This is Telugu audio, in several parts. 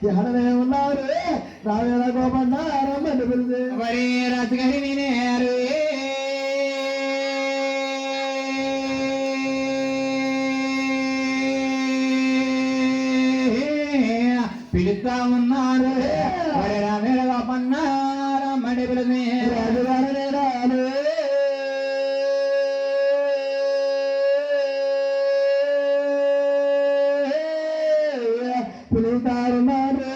ఎడనే ఉన్నారు రావేళ గోపన్న రమ్మని పిలిచి మరి రాజుగారి నేనే పిలుస్తా ఉన్నారు మరి రావేళ గోపన్న రమ్మని పిలిచి రాజుగారు నేరాలు పిలుస్తారున్నారు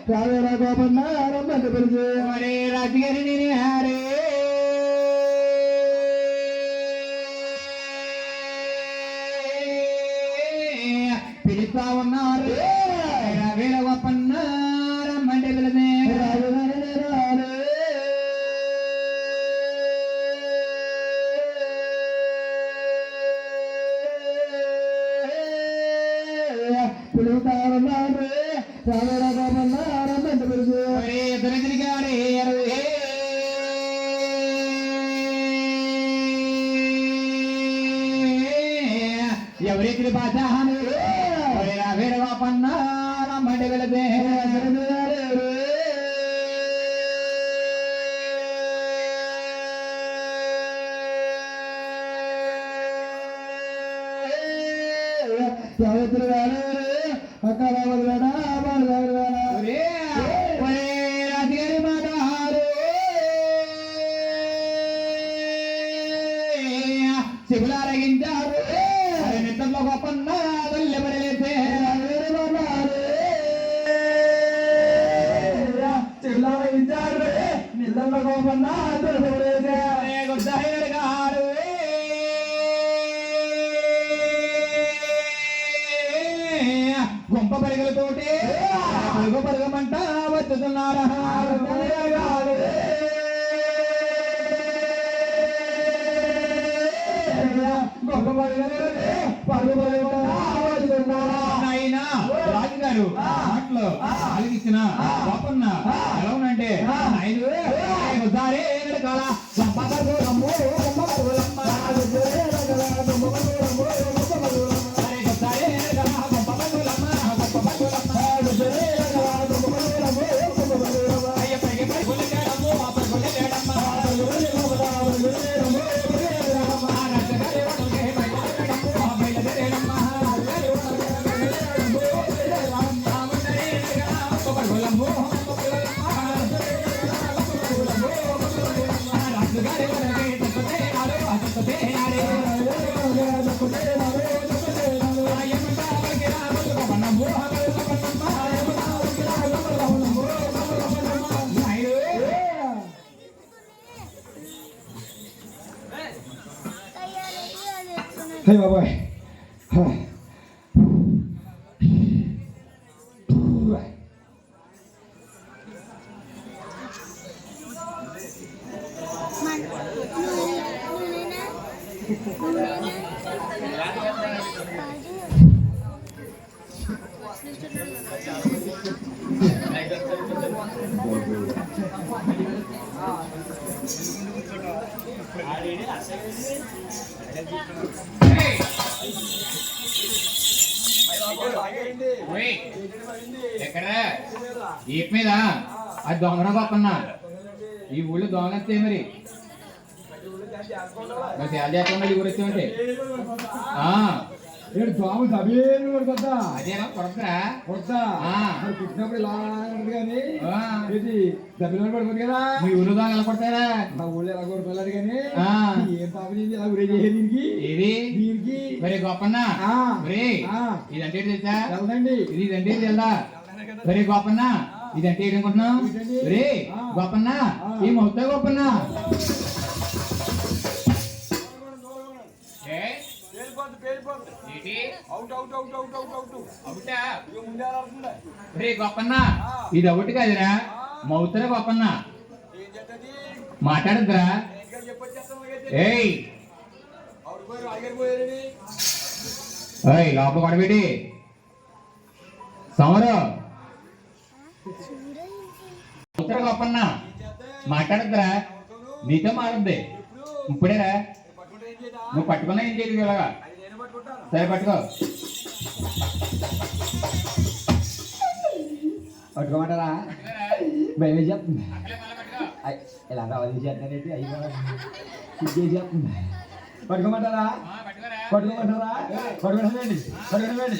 రావేళ గోపన్న రమ్మని పిలిచి మరి రాజుగారి నేనే పిలుస్తా ఉన్నారు రావేళ గోపన్న రమ్మని పిలిచి రాజుగారు నేరాలు పిలుస్తారున్నారు రావేళ గోపన్న రమ్మని పిలిచి మరి ఇద్దరు తిరిగాడు ఎవరికి భాష రావేళ గోపన్న రమ్మని పిలిచి సావిత్రి గారు అక్క రావదు వేడ బాలు రావదు వేడ రాజుగారి మాట శివులు అరగించారు నిద్రలో గొప్పన్న తల్లిబడలేసే చిల్లారు నిద్రలో గోపన్న గారు గొంప పరిగలతోటి పరుగమంట వచ్చుతున్నారా నాయనా రాజుగారు మాటలు ఆలకించిన గొప్పన్న ఎలా ఉందంటే ఆయన దారే కాల Hey baboy. ఎక్కడ ఈప్ మీద అది దొంగన గొప్పన్న ఈ ఊళ్ళో దొంగతే మరి తేలు చేస్తున్నా ఊరు వచ్చామంటే దోమ సభ్యులు కొడతా అదేనా కొడతారా కొడతా పుట్టినప్పుడు ఇలా ఉంటుంది కానీ ఇది సభ్యులు పడుతుంది కదా మీ ఊరు దొంగ ఎలా కొడతారా మా ఊళ్ళో ఎలా కొడుతున్నారు కానీ ఏం పాపం ఇలా ఊరే దీనికి ఇది దీనికి మరి గొప్పన్న ఇదంటే తెలుసా వెళ్దండి ఇదంటే తెలుదా మరి గొప్పన్న ఇదంటే ఏంటనుకుంటున్నావు రే గొప్పన్న ఏమవుతావు గొప్పన్న గొప్పన్న ఇది ఒకటి కదరా మౌతరా గొప్పన్న మాట్లాడద్దురా ఏయ్ లోపల కొడబెట్టి సమరు ఉత్తర గొప్పన్న మాట్లాడద్దురా, నీతో మాట్లాడద్ది ఇప్పుడేరా. నువ్వు పట్టుకున్నా ఏం చేయదు ఇలాగా. సరే పట్టుకో. పట్టుకోమంటారా? భయం చెప్తుంది. ఇలా కావాలి చేస్తానంటే అయ్యో చేస్తుంది. పట్టుకోమంటారా? పట్టుకోమంటారా? పట్టుకోండి పట్టుకోండి.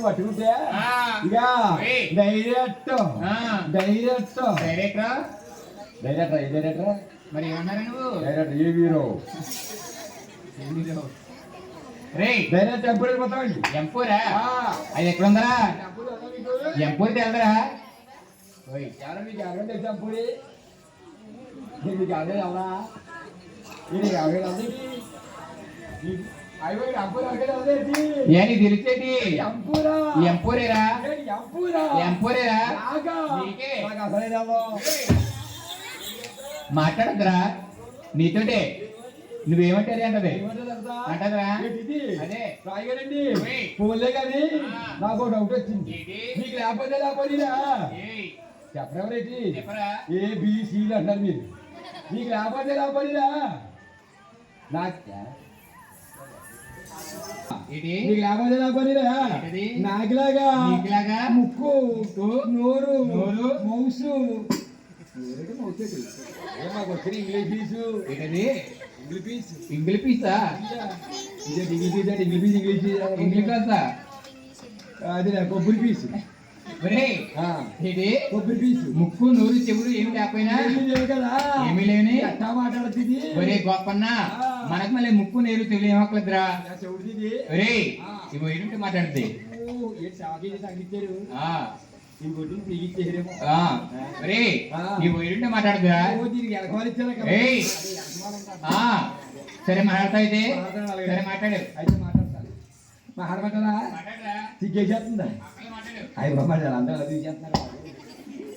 పట్టుకుంటే ఇక డైరెక్టర్ మరి ఏమన్నారా నువ్వు? డైరెక్టర్ ఏ హీరో డైరెక్ట్ ఎప్పుడు వెళ్ళిపోతామండి. ఎంపూరా అది ఎక్కడుందరా? ఎంపూరి తెలదరా? మీకు ఎవరో తెలుసా పూరి? మీకు ఎవరే ఎవరా? ఇది ఎవరే ఏ తెలిసేటి ఎంపూరేరా? ఎంపూరేరా? మాట్లాడద్దురా నీతోటే. నువ్వేమంటారు అంటది అంటదరా? అదే రాయగారండి పోలే కానీ నాకు డౌట్ వచ్చింది. మీకు లేకపోతే చెప్పరేటి ఏబిసిలు అంటారు మీరు. మీకు లేకపోతే నాకులాగా ముక్కు నోరు మౌసు మాకు వచ్చిన ఇంగ్లీష్ పీసు ఇంగ్లీష్ పీసా? ఇంగ్లీష్ క్లాసా? అది కొబ్బరి పీసు. కొబ్బరి పీసు. ముక్కు నోరు చెవులు ఏమి లేకపోయినా కదా ఏమి లేని ఎట్టా మాట్లాడుతుంది. ఒరే గొప్పన్న, మనకు మళ్ళీ ముక్కు నేరు చెవులు ఏమక్కలేదురా? ఒరే ఇవి ఏంటంటే మాట్లాడుద్ది. మాట్లాడుతురా? సరే మాట్లాడతా అయితే. సరే మాట్లాడు. మాట్లాడమంటారా? సిగ్గేసేస్తుందా? అవి మాట్లాడాలి. అందరూ తీసేస్తున్నారు.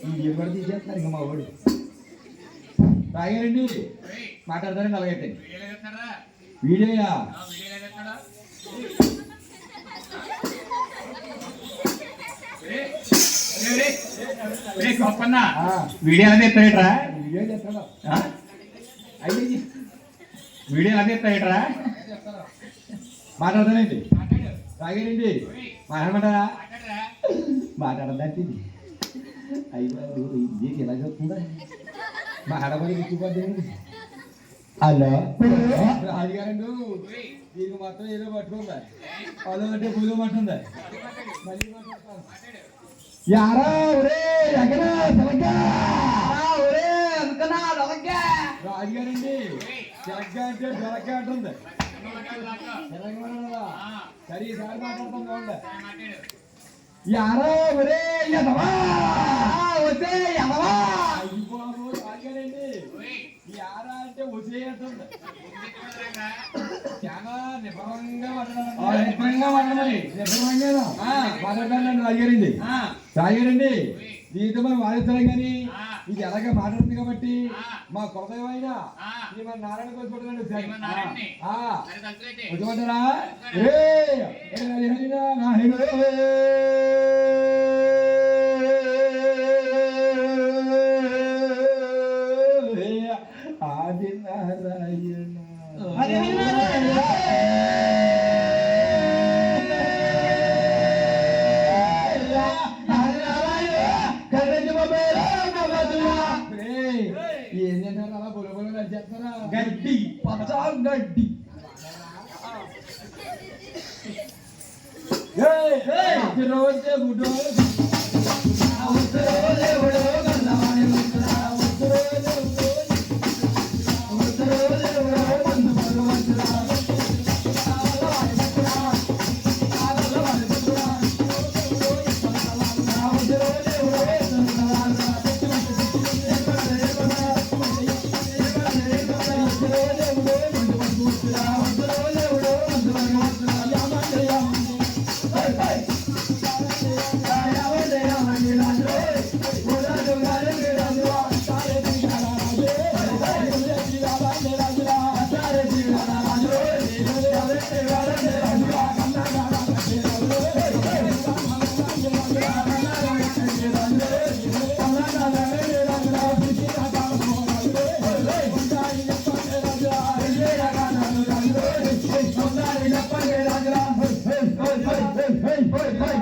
ఈ కూడా తీసేస్తున్నారు. ఇంకా మా వాడు రాగారండి మాట్లాడతారండి. అలాగైతే వీడియోయా? గొప్పన్న వీడియో ఎలా తెస్తాడరా? వీడియో చేస్తాడా? వీడియో ఎలా తెస్తాడరా? మాట్లాడతానండి. రాగారండి మాట్లాడమంటారా? మాట్లాడదండి. అయ్యో ఇది ఎలా చెప్తుందా? మాట్లాడమని గుర్తుపడ్డండి. హలో రాజుగారండు దీనికి మొత్తం ఏదో పట్టుకుందా? అదో అంటే పూజ పట్టుందా? మళ్ళీ యారా ఒరే ఎక్కడ రాజుగారండి తెలగ్గా అంటే దొరక్క అంటుంది. సరే ఈసారి మాట్లాడతాం బాగుందా? యారా ఒరే ఎదవా వసే ఎదవా. అయిపోదు రాజుగారండి యారా అంటే వసే అంటుంది. చాలా నిబరంగా మాట్లాడాలండి రాజుగారండి. రాజుగారండి దీంతో మనం వాదిస్తున్నాం కానీ ఇది ఎలాగ మాట్లాడుతుంది కాబట్టి మా కొలదైన ఇది మన నారాయణ కోసుకుంటుందండి. వచ్చుకుంటారా? ఆది నారాయణ ఏం తింటారు అలా బుల బుల చేస్తారా? గడ్డి పచ్చ గడ్డి. రోజే గుడ్డు పోయ్ పోయ్